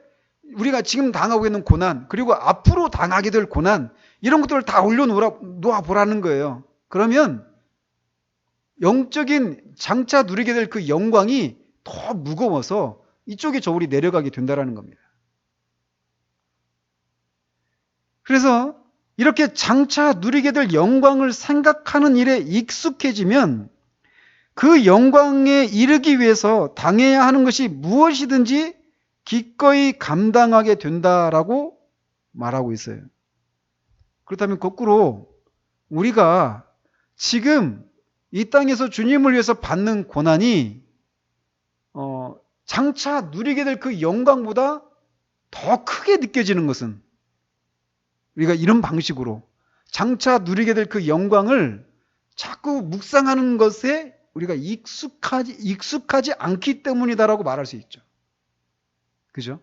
우리가 지금 당하고 있는 고난, 그리고 앞으로 당하게 될 고난, 이런 것들을 다 올려놓아 보라는 거예요. 그러면 영적인 장차 누리게 될 그 영광이 더 무거워서 이쪽에 저울이 내려가게 된다는 겁니다. 그래서 이렇게 장차 누리게 될 영광을 생각하는 일에 익숙해지면 그 영광에 이르기 위해서 당해야 하는 것이 무엇이든지 기꺼이 감당하게 된다라고 말하고 있어요. 그렇다면 거꾸로 우리가 지금 이 땅에서 주님을 위해서 받는 고난이 장차 누리게 될 그 영광보다 더 크게 느껴지는 것은 우리가 이런 방식으로 장차 누리게 될 그 영광을 자꾸 묵상하는 것에 우리가 익숙하지 않기 때문이다라고 말할 수 있죠. 그죠?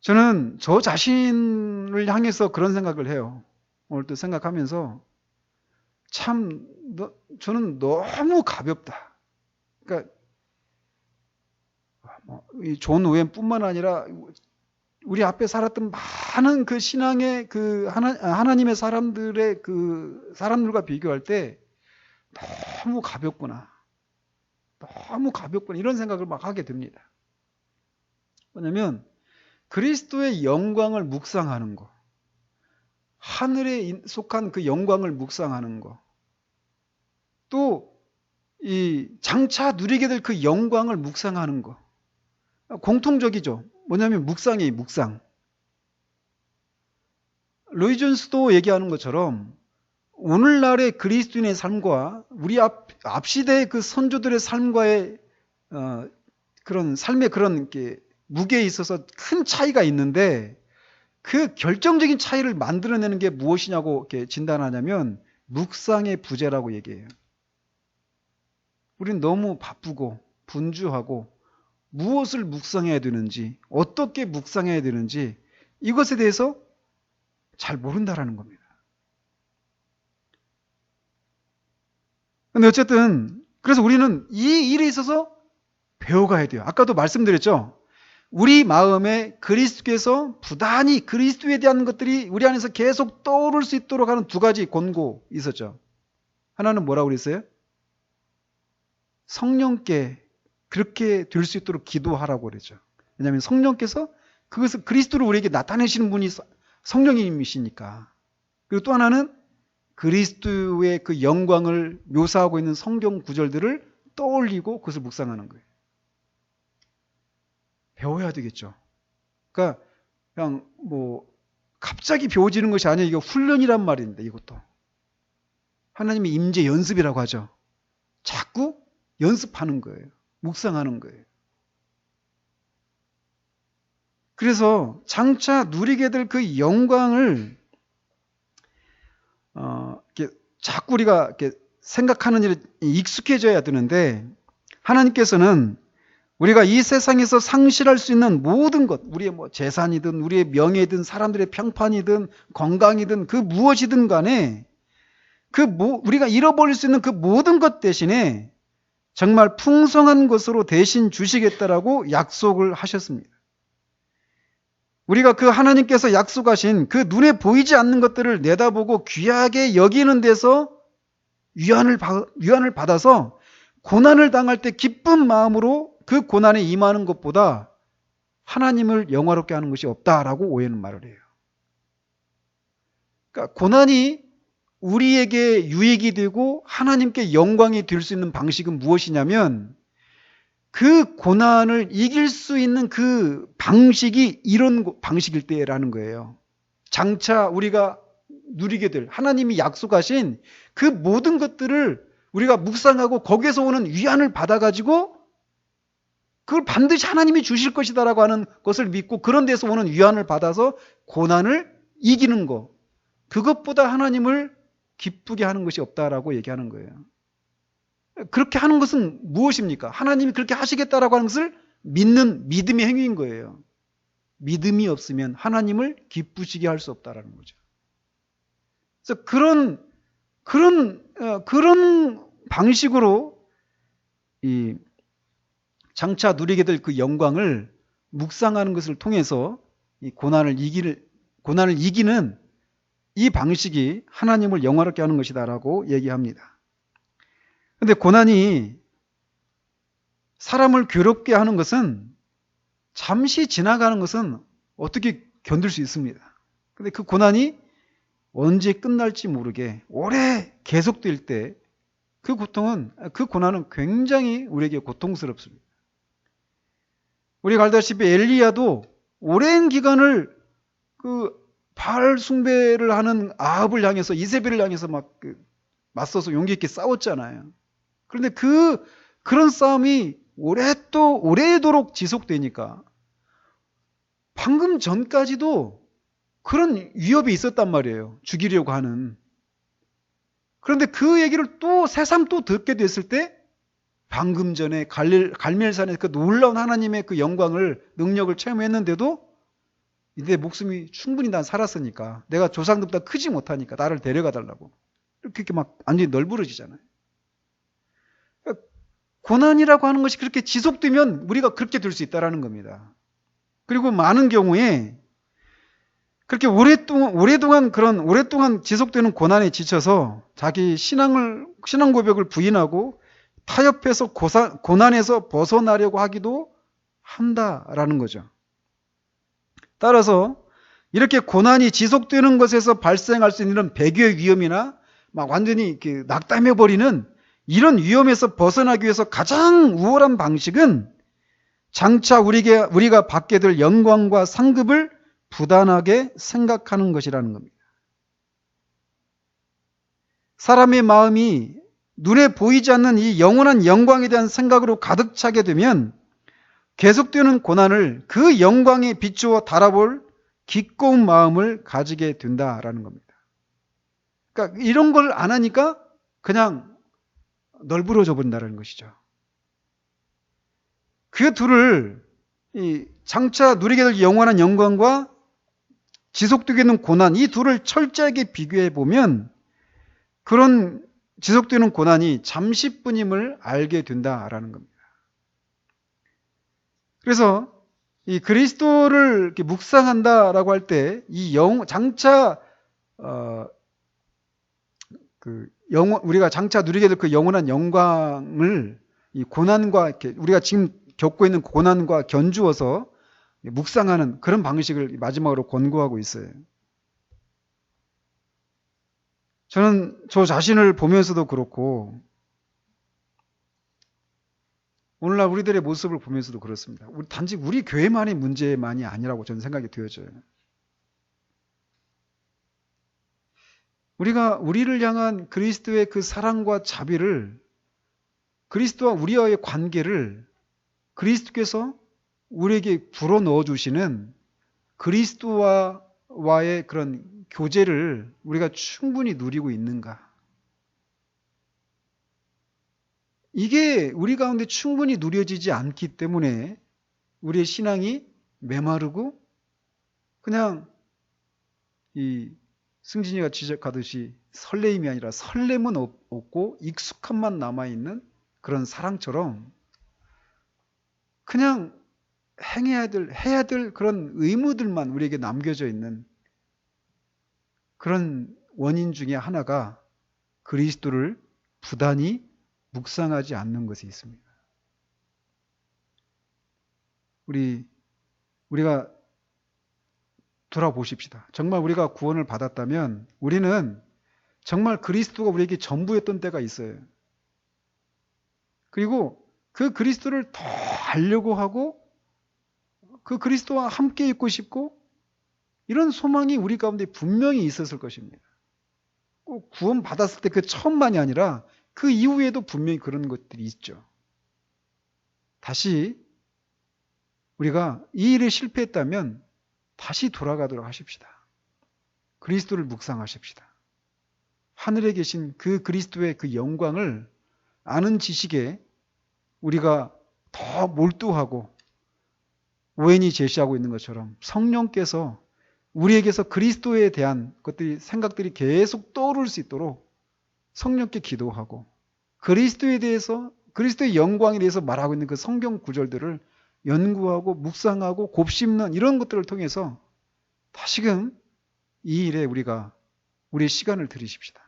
저는 저 자신을 향해서 그런 생각을 해요. 오늘 또 생각하면서 저는 너무 가볍다. 그러니까 이 존 오웬뿐만 아니라 우리 앞에 살았던 많은 그 신앙의 그 하나님의 사람들의 그 사람들과 비교할 때 너무 가볍구나. 너무 가볍구나. 이런 생각을 막 하게 됩니다. 왜냐면 그리스도의 영광을 묵상하는 거, 하늘에 속한 그 영광을 묵상하는 거, 또 이 장차 누리게 될 그 영광을 묵상하는 거, 공통적이죠. 뭐냐면 묵상이에요, 묵상. 로이 존스도 얘기하는 것처럼 오늘날의 그리스도인의 삶과 우리 앞 시대의 그 선조들의 삶과의 그런 삶의 그런 무게에 있어서 큰 차이가 있는데 그 결정적인 차이를 만들어내는 게 무엇이냐고 이렇게 진단하냐면 묵상의 부재라고 얘기해요. 우리는 너무 바쁘고 분주하고 무엇을 묵상해야 되는지, 어떻게 묵상해야 되는지 이것에 대해서 잘 모른다라는 겁니다. 근데 어쨌든 그래서 우리는 이 일에 있어서 배워가야 돼요. 아까도 말씀드렸죠. 우리 마음에 그리스도께서 부단히 그리스도에 대한 것들이 우리 안에서 계속 떠오를 수 있도록 하는 두 가지 권고 있었죠. 하나는 뭐라고 그랬어요? 성령께 그렇게 될 수 있도록 기도하라고 그랬죠. 왜냐하면 성령께서 그것을 그리스도를 우리에게 나타내시는 분이 성령님이시니까. 그리고 또 하나는 그리스도의 그 영광을 묘사하고 있는 성경 구절들을 떠올리고 그것을 묵상하는 거예요. 배워야 되겠죠. 그러니까 그냥 갑자기 배워지는 것이 아니에요. 이거 훈련이란 말인데 이것도. 하나님의 임재 연습이라고 하죠. 자꾸 연습하는 거예요. 묵상하는 거예요. 그래서 장차 누리게 될 그 영광을 이렇게 자꾸 우리가 이렇게 생각하는 일에 익숙해져야 되는데, 하나님께서는 우리가 이 세상에서 상실할 수 있는 모든 것, 우리의 뭐 재산이든 우리의 명예든 사람들의 평판이든 건강이든 그 무엇이든 간에 우리가 잃어버릴 수 있는 그 모든 것 대신에 정말 풍성한 것으로 대신 주시겠다라고 약속을 하셨습니다. 우리가 그 하나님께서 약속하신 그 눈에 보이지 않는 것들을 내다보고 귀하게 여기는 데서 위안을 받아서 고난을 당할 때 기쁜 마음으로 그 고난에 임하는 것보다 하나님을 영화롭게 하는 것이 없다라고 오해는 말을 해요. 그러니까 고난이 우리에게 유익이 되고 하나님께 영광이 될 수 있는 방식은 무엇이냐면, 그 고난을 이길 수 있는 그 방식이 이런 방식일 때라는 거예요. 장차 우리가 누리게 될 하나님이 약속하신 그 모든 것들을 우리가 묵상하고 거기에서 오는 위안을 받아가지고 그걸 반드시 하나님이 주실 것이다라고 하는 것을 믿고 그런 데서 오는 위안을 받아서 고난을 이기는 것, 그것보다 하나님을 기쁘게 하는 것이 없다라고 얘기하는 거예요. 그렇게 하는 것은 무엇입니까? 하나님이 그렇게 하시겠다라고 하는 것을 믿는 믿음의 행위인 거예요. 믿음이 없으면 하나님을 기쁘시게 할 수 없다라는 거죠. 그래서 그런 방식으로 이 장차 누리게 될 그 영광을 묵상하는 것을 통해서 이 고난을 이기는 이 방식이 하나님을 영화롭게 하는 것이다라고 얘기합니다. 그런데 고난이 사람을 괴롭게 하는 것은 잠시 지나가는 것은 어떻게 견딜 수 있습니다. 그런데 그 고난이 언제 끝날지 모르게 오래 계속될 때 그 고난은 굉장히 우리에게 고통스럽습니다. 우리가 알다시피 엘리야도 오랜 기간을 그 바알 숭배를 하는 아합을 향해서, 이세벨을 향해서 막 맞서서 용기 있게 싸웠잖아요. 그런데 그런 싸움이 오래도록 지속되니까 방금 전까지도 그런 위협이 있었단 말이에요. 죽이려고 하는. 그런데 그 얘기를 새삼 듣게 됐을 때 방금 전에 갈멜산에서 그 놀라운 하나님의 그 영광을, 능력을 체험했는데도 내 목숨이 충분히 난 살았으니까, 내가 조상들보다 크지 못하니까 나를 데려가 달라고 이렇게 막 완전히 널브러지잖아요. 그러니까 고난이라고 하는 것이 그렇게 지속되면 우리가 그렇게 될 수 있다는 겁니다. 그리고 많은 경우에 그렇게 오랫동안 지속되는 고난에 지쳐서 자기 신앙 고백을 부인하고 타협해서 고난에서 벗어나려고 하기도 한다라는 거죠. 따라서 이렇게 고난이 지속되는 것에서 발생할 수 있는 이런 배교의 위험이나 막 완전히 이렇게 낙담해버리는 이런 위험에서 벗어나기 위해서 가장 우월한 방식은 장차 우리가 받게 될 영광과 상급을 부단하게 생각하는 것이라는 겁니다. 사람의 마음이 눈에 보이지 않는 이 영원한 영광에 대한 생각으로 가득 차게 되면 계속되는 고난을 그 영광에 비추어 달아볼 기꺼운 마음을 가지게 된다라는 겁니다. 그러니까 이런 걸 안 하니까 그냥 널브러져 본다는 것이죠. 그 둘을 장차 누리게 될 영원한 영광과 지속되게 되는 고난, 이 둘을 철저하게 비교해 보면 그런 지속되는 고난이 잠시뿐임을 알게 된다라는 겁니다. 그래서 이 그리스도를 이렇게 묵상한다라고 할 때 이 장차 우리가 장차 누리게 될 그 영원한 영광을 이 고난과 이렇게 우리가 지금 겪고 있는 고난과 견주어서 묵상하는 그런 방식을 마지막으로 권고하고 있어요. 저는 저 자신을 보면서도 그렇고 오늘날 우리들의 모습을 보면서도 그렇습니다. 단지 우리 교회만의 문제만이 아니라고 저는 생각이 되어져요. 우리가 우리를 향한 그리스도의 그 사랑과 자비를, 그리스도와 우리와의 관계를 그리스도께서 우리에게 불어넣어 주시는 그리스도와의 그런 교제를 우리가 충분히 누리고 있는가? 이게 우리 가운데 충분히 누려지지 않기 때문에 우리의 신앙이 메마르고 그냥 이 승진이가 지적하듯이 설레임이 아니라 설렘은 없고 익숙함만 남아있는 그런 사랑처럼 그냥 해야 될 그런 의무들만 우리에게 남겨져 있는 그런 원인 중에 하나가 그리스도를 부단히 묵상하지 않는 것이 있습니다. 우리가 돌아보십시다. 정말 우리가 구원을 받았다면 우리는 정말 그리스도가 우리에게 전부였던 때가 있어요. 그리고 그 그리스도를 더 알려고 하고 그 그리스도와 함께 있고 싶고 이런 소망이 우리 가운데 분명히 있었을 것입니다. 꼭 구원 받았을 때 그 처음만이 아니라 그 이후에도 분명히 그런 것들이 있죠. 다시 우리가 이 일에 실패했다면 다시 돌아가도록 하십시다. 그리스도를 묵상하십시다. 하늘에 계신 그 그리스도의 그 영광을 아는 지식에 우리가 더 몰두하고 오웬이 제시하고 있는 것처럼 성령께서 우리에게서 그리스도에 대한 것들이 생각들이 계속 떠오를 수 있도록 성령께 기도하고 그리스도에 대해서 그리스도의 영광에 대해서 말하고 있는 그 성경 구절들을 연구하고 묵상하고 곱씹는 이런 것들을 통해서 다시금 이 일에 우리의 시간을 들이십시다.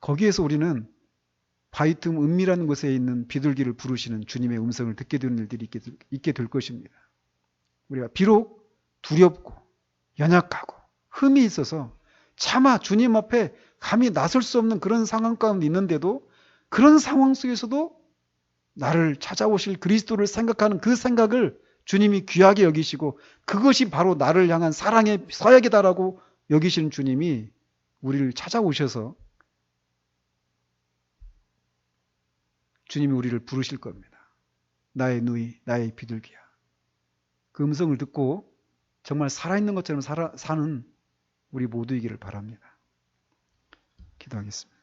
거기에서 우리는 바위 틈 은밀한 곳에 있는 비둘기를 부르시는 주님의 음성을 듣게 되는 일들이 있게 될 것입니다. 우리가 비록 두렵고 연약하고 흠이 있어서 차마 주님 앞에 감히 나설 수 없는 그런 상황 가운데 있는데도 그런 상황 속에서도 나를 찾아오실 그리스도를 생각하는 그 생각을 주님이 귀하게 여기시고 그것이 바로 나를 향한 사랑의 서약이다라고 여기시는 주님이 우리를 찾아오셔서 주님이 우리를 부르실 겁니다. 나의 누이, 나의 비둘기야. 그 음성을 듣고 정말 살아있는 것처럼 사는 우리 모두이기를 바랍니다. 기도하겠습니다.